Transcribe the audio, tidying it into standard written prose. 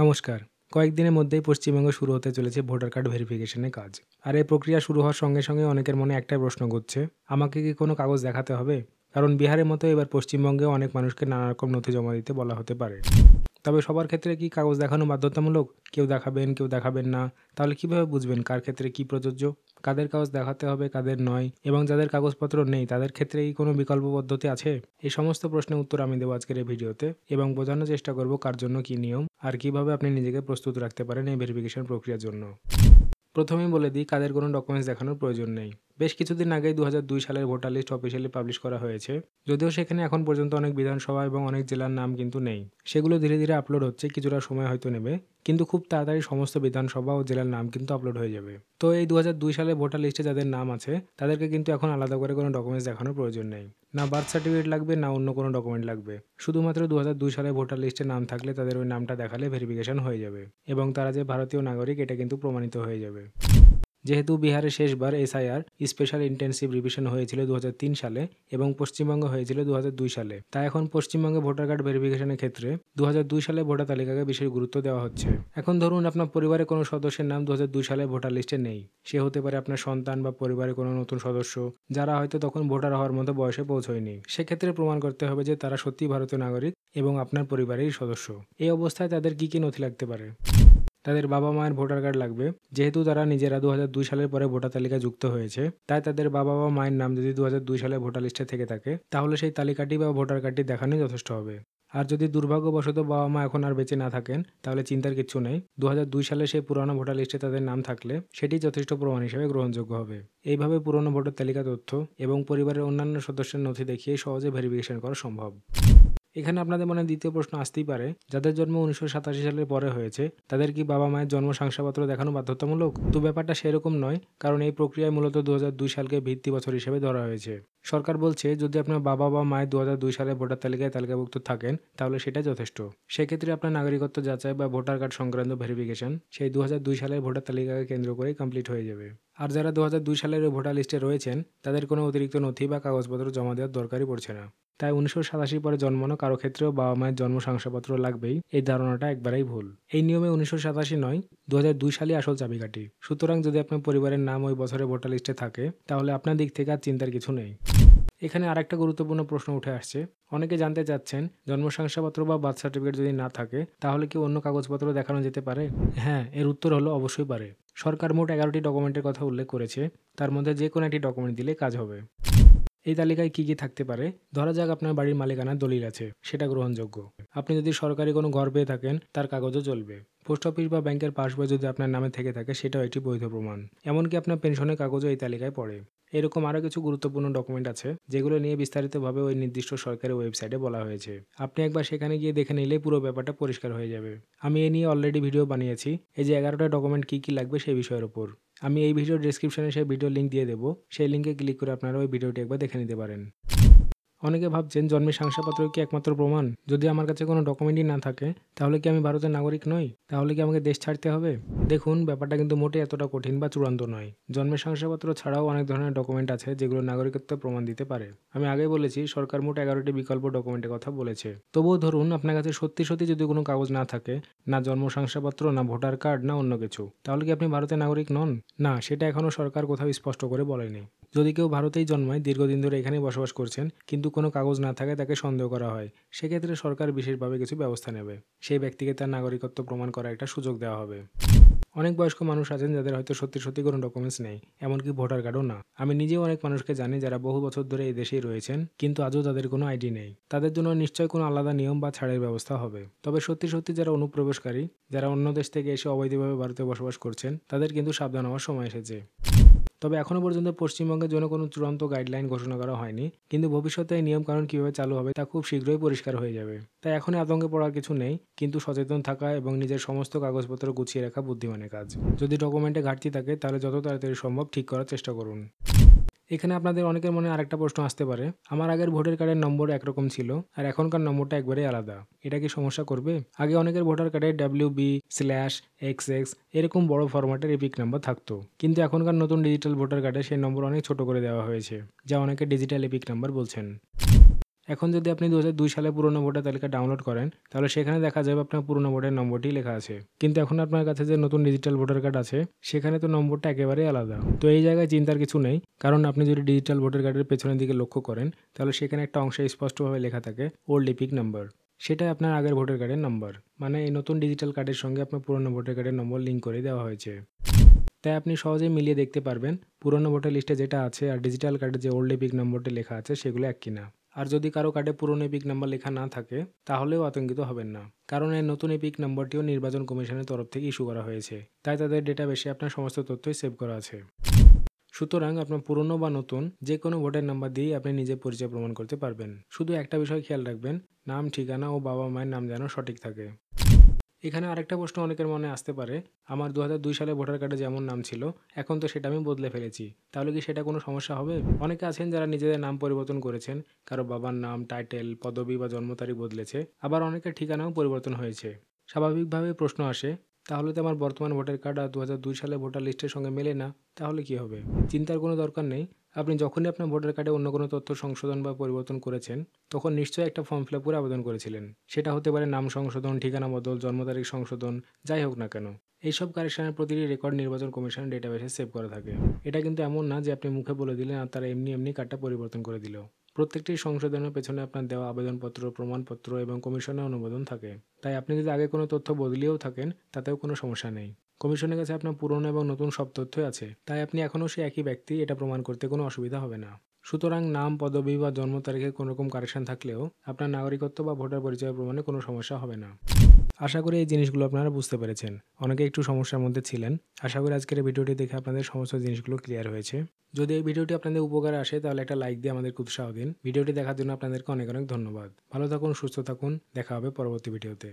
নমস্কার। কয়েকদিনের মধ্যেই পশ্চিমবঙ্গে শুরু হতে চলেছে ভোটার কার্ড ভেরিফিকেশনের কাজ। আর এই প্রক্রিয়া শুরু হওয়ার সঙ্গে সঙ্গে অনেকের মনে একটাই প্রশ্ন ঘুরছে, আমাকে কি কোনো কাগজ দেখাতে হবে? কারণ বিহারের মতো এবার পশ্চিমবঙ্গেও অনেক মানুষকে নানা রকম নথি জমা দিতে বলা হতে পারে। তবে সবার ক্ষেত্রে কি কাগজ দেখানো বাধ্যতামূলক? কেউ দেখাবেন, কেউ দেখাবেন না। তাহলে কিভাবে বুঝবেন কার ক্ষেত্রে কি প্রযোজ্য? কাদের কাগজ দেখাতে হবে, কাদের নয়? এবং যাদের কাগজপত্র নেই তাদের ক্ষেত্রে কি কোনো বিকল্প পদ্ধতি আছে? এই সমস্ত প্রশ্নের উত্তর আমি দেবো আজকের এই ভিডিওতে এবং বোঝানোর চেষ্টা করব কার জন্য কি নিয়ম আর কিভাবে আপনি নিজেকে প্রস্তুত রাখতে পারেন এই ভেরিফিকেশন প্রক্রিয়ার জন্য। প্রথমেই বলে দিই কাদের কোনো ডকুমেন্টস দেখানোর প্রয়োজন নেই। বেশ কিছুদিন আগেই ২০০২ সালের ভোটার লিস্ট অফিসিয়ালি পাবলিশ করা হয়েছে। যদিও সেখানে এখন পর্যন্ত অনেক বিধানসভা এবং অনেক জেলার নাম কিন্তু নেই। সেগুলো ধীরে ধীরে আপলোড হচ্ছে, কিছুটা সময় হয়তো নেবে, কিন্তু খুব তাড়াতাড়ি সমস্ত বিধানসভা ও জেলার নাম কিন্তু আপলোড হয়ে যাবে। তো এই ২০০২ সালের ভোটার লিস্টে যাদের নাম আছে তাদেরকে কিন্তু এখন আলাদা করে কোনো ডকুমেন্টস দেখানোর প্রয়োজন নেই। না বার্থ সার্টিফিকেট লাগবে, না অন্য কোনো ডকুমেন্ট লাগবে। শুধুমাত্র ২০০২ সালে ভোটার লিস্টে নাম থাকলে তাদের ওই নামটা দেখালে ভেরিফিকেশন হয়ে যাবে এবং তারা যে ভারতীয় নাগরিক এটা কিন্তু প্রমাণিত হয়ে যাবে। যেহেতু বিহারে শেষবার এসআইআর স্পেশাল ইন্টেন্সিভ রিভিশন হয়েছিল ২০০৩ সালে এবং পশ্চিমবঙ্গে হয়েছিল ২০০২ সালে, তাই এখন পশ্চিমবঙ্গে ভোটার কার্ড ভেরিফিকেশনের ক্ষেত্রে ২০০২ সালে ভোটার তালিকাকে বিশেষ গুরুত্ব দেওয়া হচ্ছে। এখন ধরুন আপনার পরিবারের কোনো সদস্যের নাম ২০০২ সালে ভোটার লিস্টে নেই। সে হতে পারে আপনার সন্তান বা পরিবারের কোনো নতুন সদস্য, যারা হয়তো তখন ভোটার হওয়ার মতো বয়সে পৌঁছয়নি। সেক্ষেত্রে প্রমাণ করতে হবে যে তারা সত্যিই ভারতীয় নাগরিক এবং আপনার পরিবারেরই সদস্য। এই অবস্থায় তাদের কী কী নথি লাগতে পারে? তাদের বাবা মায়ের ভোটার কার্ড লাগবে। যেহেতু তারা নিজেরা ২০০২ সালের পরে ভোটার তালিকায় যুক্ত হয়েছে, তাই তাদের বাবা বা মায়ের নাম যদি ২০০২ সালে ভোটার লিস্টে থেকে থাকে তাহলে সেই তালিকাটি বা ভোটার কার্ডটি দেখানোই যথেষ্ট হবে। আর যদি দুর্ভাগ্যবশত বাবা মা এখন আর বেঁচে না থাকেন তাহলে চিন্তার কিচ্ছু নেই। ২০০২ সালে সেই পুরনো ভোটার লিস্টে তাদের নাম থাকলে সেটি যথেষ্ট প্রমাণ হিসেবে গ্রহণযোগ্য হবে। এইভাবে পুরনো ভোটার তালিকা তথ্য এবং পরিবারের অন্যান্য সদস্যের নথি দেখিয়ে সহজে ভেরিফিকেশন করা সম্ভব। এখানে আপনাদের মনে দ্বিতীয় প্রশ্ন আসতেই পারে, যাদের জন্ম ১৯৮৭ সালের পরে হয়েছে তাদের কি বাবা মায়ের জন্ম শংসাপত্র দেখানো বাধ্যতামূলক? তো ব্যাপারটা সেরকম নয়, কারণ এই প্রক্রিয়ায় মূলত ২০০২ সালকে ভিত্তি বছর হিসেবে ধরা হয়েছে। সরকার বলছে যদি আপনার বাবা বা মায়ের ২০০২ সালে ভোটার তালিকায় তালিকাভুক্ত থাকেন তাহলে সেটা যথেষ্ট। সেক্ষেত্রে আপনার নাগরিকত্ব যাচাই বা ভোটার কার্ড সংক্রান্ত ভেরিফিকেশন সেই ২০০২ সালের ভোটার তালিকাকে কেন্দ্র করেই কমপ্লিট হয়ে যাবে। আর যারা ২০০২ সালের ওই ভোটার লিস্টে রয়েছেন তাদের কোনো অতিরিক্ত নথি বা কাগজপত্র জমা দেওয়ার দরকারই পড়ছে না। তাই ১৯৮৭ পরে জন্মানো কারো ক্ষেত্রেও বাবা মায়ের জন্ম শংসাপত্র লাগবেই, এই ধারণাটা একবারেই ভুল। এই নিয়মে ১৯৮৭ নয়, ২০০২ সালই আসল চাবিকাঠি। সুতরাং যদি আপনার পরিবারের নাম ওই বছরে ভোটার লিস্টে থাকে তাহলে আপনার দিক থেকে আর চিন্তার কিছু নেই। এখানে আরেকটা গুরুত্বপূর্ণ প্রশ্ন উঠে আসছে। অনেকে জানতে চাচ্ছেন জন্ম শংসাপত্র বা বার্থ সার্টিফিকেট যদি না থাকে তাহলে কি অন্য কাগজপত্র দেখানো যেতে পারে? হ্যাঁ, এর উত্তর হলো অবশ্যই পারে। সরকার মোট ১১টি ডকুমেন্টের কথা উল্লেখ করেছে, তার মধ্যে যে কোনো একটি ডকুমেন্ট দিলে কাজ হবে। এই তালিকায় কি কি থাকতে পারে? ধরা যাক আপনার বাড়ির মালিকানার দলিল আছে, সেটা গ্রহণযোগ্য। আপনি যদি সরকারি কোনো ঘর পেয়ে থাকেন তার কাগজও চলবে। পোস্ট অফিস বা ব্যাংকের পাসবই যদি আপনার নামে থেকে থাকে সেটাও একটি বৈধ প্রমাণ। এমনকি আপনার পেনশনের কাগজও এই তালিকায় পড়ে। এরকম আরও কিছু গুরুত্বপূর্ণ ডকুমেন্ট আছে যেগুলো নিয়ে বিস্তারিতভাবে ওই নির্দিষ্ট সরকারি ওয়েবসাইটে বলা হয়েছে। আপনি একবার সেখানে গিয়ে দেখে নিলেই পুরো ব্যাপারটা পরিষ্কার হয়ে যাবে। আমি এ নিয়ে অলরেডি ভিডিও বানিয়েছি, এই যে ১১টা ডকুমেন্ট কী কী লাগবে সেই বিষয়ের উপর। আমি এই ভিডিওর ডেসক্রিপশনে সেই ভিডিও লিঙ্ক দিয়ে দেবো, সেই লিঙ্কে ক্লিক করে আপনারা ওই ভিডিওটি একবার দেখে নিতে পারেন। অনেকে ভাবছেন জন্মের শংসাপত্র কি একমাত্র প্রমাণ? যদি আমার কাছে কোনো ডকুমেন্টই না থাকে তাহলে কি আমি ভারতের নাগরিক নই? তাহলে কি আমাকে দেশ ছাড়তে হবে? দেখুন, ব্যাপারটা কিন্তু মোটেই এতটা কঠিন বা চূড়ান্ত নয়। জন্মের শংসাপত্র ছাড়াও অনেক ধরনের ডকুমেন্ট আছে যেগুলো নাগরিকত্ব প্রমাণ দিতে পারে। আমি আগেই বলেছি সরকার মোট ১১টি বিকল্প ডকুমেন্টের কথা বলেছে। তবুও ধরুন আপনার কাছে সত্যি সত্যি যদি কোনো কাগজ না থাকে, না জন্ম শংসাপত্র, না ভোটার কার্ড, না অন্য কিছু, তাহলে কি আপনি ভারতের নাগরিক নন? না, সেটা এখনও সরকার কোথাও স্পষ্ট করে বলেনি। যদি কেউ ভারতেই জন্মায়, দীর্ঘদিন ধরে এখানেই বসবাস করছেন, কিন্তু কোনো কাগজ না থাকায় তাকে সন্দেহ করা হয়, সেক্ষেত্রে সরকার বিশেষভাবে কিছু ব্যবস্থা নেবে। সেই ব্যক্তিকে তার নাগরিকত্ব প্রমাণ করার একটা সুযোগ দেওয়া হবে। অনেক বয়স্ক মানুষ আছেন যাদের হয়তো সত্যি সত্যি কোনো ডকুমেন্টস নেই, এমনকি ভোটার কার্ডও না। আমি নিজেও অনেক মানুষকে জানি যারা বহু বছর ধরে এই দেশেই রয়েছেন কিন্তু আজও তাদের কোনো আইডি নেই। তাদের জন্য নিশ্চয়ই কোনো আলাদা নিয়ম বা ছাড়ের ব্যবস্থা হবে। তবে সত্যি সত্যি যারা অনুপ্রবেশকারী, যারা অন্য দেশ থেকে এসে অবৈধভাবে ভারতে বসবাস করছেন, তাদের কিন্তু সাবধান হওয়ার সময় এসেছে। তবে এখনও পর্যন্ত পশ্চিমবঙ্গের জন্য কোনো চূড়ান্ত গাইডলাইন ঘোষণা করা হয়নি, কিন্তু ভবিষ্যতে এই নিয়মকানুন কীভাবে চালু হবে তা খুব শীঘ্রই পরিষ্কার হয়ে যাবে। তাই এখনই আতঙ্কে পড়ার কিছু নেই, কিন্তু সচেতন থাকা এবং নিজের সমস্ত কাগজপত্র গুছিয়ে রাখা বুদ্ধিমানের কাজ। যদি ডকুমেন্টে ঘাটতি থাকে তাহলে যত তাড়াতাড়ি সম্ভব ঠিক করার চেষ্টা করুন। এখানে আপনাদের অনেকের মনে আরেকটা প্রশ্ন আসতে পারে, আমার আগের ভোটার কার্ডের নম্বর একরকম ছিল আর এখনকার নম্বরটা একবারেই আলাদা, এটা কি সমস্যা করবে? আগে অনেকের ভোটার কার্ডে WB/XX এরকম বড় ফরম্যাটের এপিক নাম্বার থাকতো, কিন্তু এখনকার নতুন ডিজিটাল ভোটার কার্ডে সেই নম্বর অনেক ছোট করে দেওয়া হয়েছে, যা অনেকে ডিজিটাল এপিক নাম্বার বলছেন। এখন যদি আপনি 2002 সালে পুরনো ভোটার তালিকা ডাউনলোড করেন তাহলে সেখানে দেখা যাবে আপনার পুরনো ভোটার নম্বরটি লেখা আছে, কিন্তু এখন আপনার কাছে যে নতুন ডিজিটাল ভোটার কার্ড আছে সেখানে তো নম্বরটা একেবারেই আলাদা। তো এই জায়গায় চিন্তার কিছু নেই, কারণ আপনি যদি ডিজিটাল ভোটার কার্ডের পেছনের দিকে লক্ষ্য করেন তাহলে সেখানে একটা অংশে স্পষ্টভাবে লেখা থাকে ওল্ড ইপিক নাম্বার। সেটাই আপনার আগের ভোটার কার্ডের নাম্বার, মানে এই নতুন ডিজিটাল কার্ডের সঙ্গে আপনার পুরনো ভোটার কার্ডের নম্বর লিঙ্ক করে দেওয়া হয়েছে। তাই আপনি সহজেই মিলিয়ে দেখতে পারবেন পুরনো ভোটার লিস্টে যেটা আছে আর ডিজিটাল কার্ডে যে ওল্ড এপিক নম্বরটি লেখা আছে সেগুলো এক কিনা। আর যদি কারো কার্ডে পুরনো এপিক নাম্বার লেখা না থাকে তাহলেও আতঙ্কিত হবেন না, কারণ এই নতুন এপিক নম্বরটিও নির্বাচন কমিশনের তরফ থেকে ইস্যু করা হয়েছে, তাই তাদের ডেটাবেসে আপনার সমস্ত তথ্যই সেভ করা আছে। সুতরাং আপনার পুরনো বা নতুন যে কোনো ভোটার নাম্বার দিয়েই আপনি নিজের পরিচয় প্রমাণ করতে পারবেন। শুধু একটা বিষয় খেয়াল রাখবেন, নাম, ঠিকানা ও বাবা মায়ের নাম যেন সঠিক থাকে। এখানে আরেকটা প্রশ্ন অনেকের মনে আসতে পারে, আমার 2002 সালে ভোটার কার্ডে যেমন নাম ছিল এখন তো সেটা আমি বদলে ফেলেছি, তাহলে কি সেটা কোনো সমস্যা হবে? অনেকে আছেন যারা নিজেদের নাম পরিবর্তন করেছেন, কারো বাবার নাম, টাইটেল, পদবি বা জন্ম তারিখ বদলেছে, আবার অনেকের ঠিকানাও পরিবর্তন হয়েছে। স্বাভাবিকভাবে প্রশ্ন আসে, তাহলে তো আমার বর্তমান ভোটার কার্ড আর 2002 সালে ভোটার লিস্টের সঙ্গে মেলে না, তাহলে কি হবে? চিন্তার কোনো দরকার নেই। আপনি যখনই আপনার ভোটার কার্ডে অন্য কোনো তথ্য সংশোধন বা পরিবর্তন করেছেন তখন নিশ্চয়ই একটা ফর্ম ফিল আপ করে আবেদন করেছিলেন। সেটা হতে পারে নাম সংশোধন, ঠিকানা বদল, জন্ম তারিখ সংশোধন, যাই হোক না কেন। এইসব কারেকশনের প্রতিটি রেকর্ড নির্বাচন কমিশনের ডেটাবেসে সেভ করা থাকে। এটা কিন্তু এমন না যে আপনি মুখে বলে দিলেন আর তারা এমনি এমনি কার্ডটা পরিবর্তন করে দিল। প্রত্যেকটি সংশোধনের পেছনে আপনার দেওয়া আবেদনপত্র, প্রমাণপত্র এবং কমিশনের অনুমোদন থাকে। তাই আপনি যদি আগে কোনো তথ্য বদলিয়েও থাকেন তাতেও কোনো সমস্যা নেই। কমিশনের কাছে আপনার পুরনো এবং নতুন সব তথ্যই আছে, তাই আপনি এখনও সেই একই ব্যক্তি, এটা প্রমাণ করতে কোনো অসুবিধা হবে না। সুতরাং নাম, পদবি বা জন্ম তারিখে কোনো রকম কারেকশন থাকলেও আপনার নাগরিকত্ব বা ভোটার পরিচয় প্রমাণে কোনো সমস্যা হবে না। আশা করি এই জিনিসগুলো আপনারা বুঝতে পেরেছেন। অনেকে একটু সমস্যার মধ্যে ছিলেন। আশা করি আজকের এই ভিডিওটি দেখে আপনাদের সমস্ত জিনিসগুলো ক্লিয়ার হয়েছে। যদি এই ভিডিওটি আপনাদের উপকারে আসে তাহলে একটা লাইক দিয়ে আমাদেরকে উৎসাহ দিন। ভিডিওটি দেখার জন্য আপনাদেরকে অনেক অনেক ধন্যবাদ। ভালো থাকুন, সুস্থ থাকুন, দেখা হবে পরবর্তী ভিডিওতে।